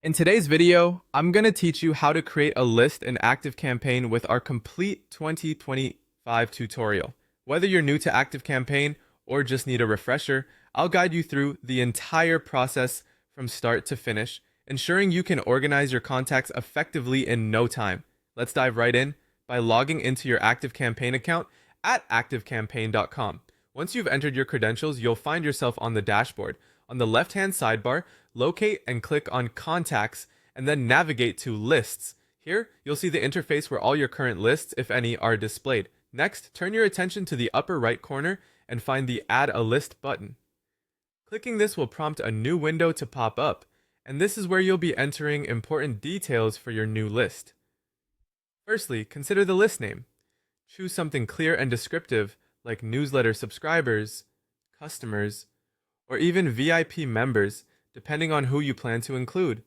In today's video, I'm going to teach you how to create a list in ActiveCampaign with our complete 2025 tutorial. Whether you're new to ActiveCampaign or just need a refresher, I'll guide you through the entire process from start to finish, ensuring you can organize your contacts effectively in no time. Let's dive right in by logging into your ActiveCampaign account at activecampaign.com. Once you've entered your credentials, you'll find yourself on the dashboard. On the left-hand sidebar, locate and click on Contacts, and then navigate to Lists. Here, you'll see the interface where all your current lists, if any, are displayed. Next, turn your attention to the upper right corner and find the Add a List button. Clicking this will prompt a new window to pop up, and this is where you'll be entering important details for your new list. Firstly, consider the list name. Choose something clear and descriptive like newsletter subscribers, customers, or even VIP members, depending on who you plan to include.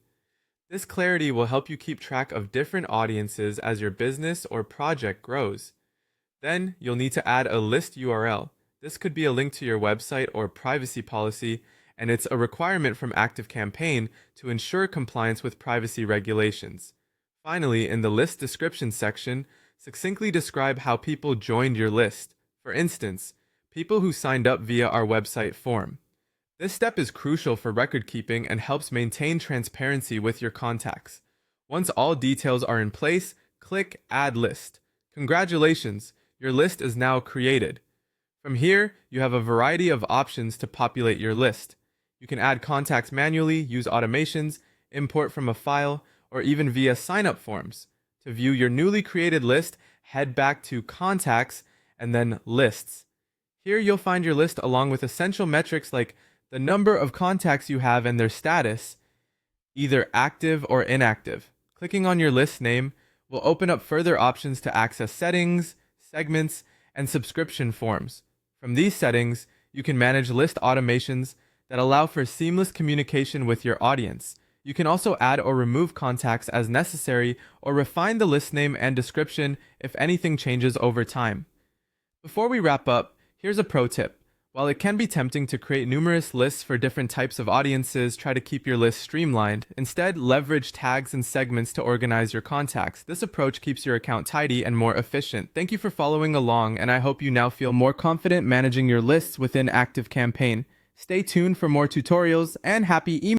This clarity will help you keep track of different audiences as your business or project grows. Then, you'll need to add a list URL. This could be a link to your website or privacy policy, and it's a requirement from ActiveCampaign to ensure compliance with privacy regulations. Finally, in the list description section, succinctly describe how people joined your list. For instance, people who signed up via our website form. This step is crucial for record keeping and helps maintain transparency with your contacts. Once all details are in place, click Add List. Congratulations, your list is now created. From here, you have a variety of options to populate your list. You can add contacts manually, use automations, import from a file, or even via sign-up forms. To view your newly created list, head back to Contacts and then Lists. Here you'll find your list along with essential metrics like the number of contacts you have and their status, either active or inactive. Clicking on your list name will open up further options to access settings, segments, and subscription forms. From these settings, you can manage list automations that allow for seamless communication with your audience. You can also add or remove contacts as necessary or refine the list name and description if anything changes over time. Before we wrap up, here's a pro tip. While it can be tempting to create numerous lists for different types of audiences, try to keep your list streamlined. Instead, leverage tags and segments to organize your contacts. This approach keeps your account tidy and more efficient. Thank you for following along, and I hope you now feel more confident managing your lists within ActiveCampaign. Stay tuned for more tutorials and happy email.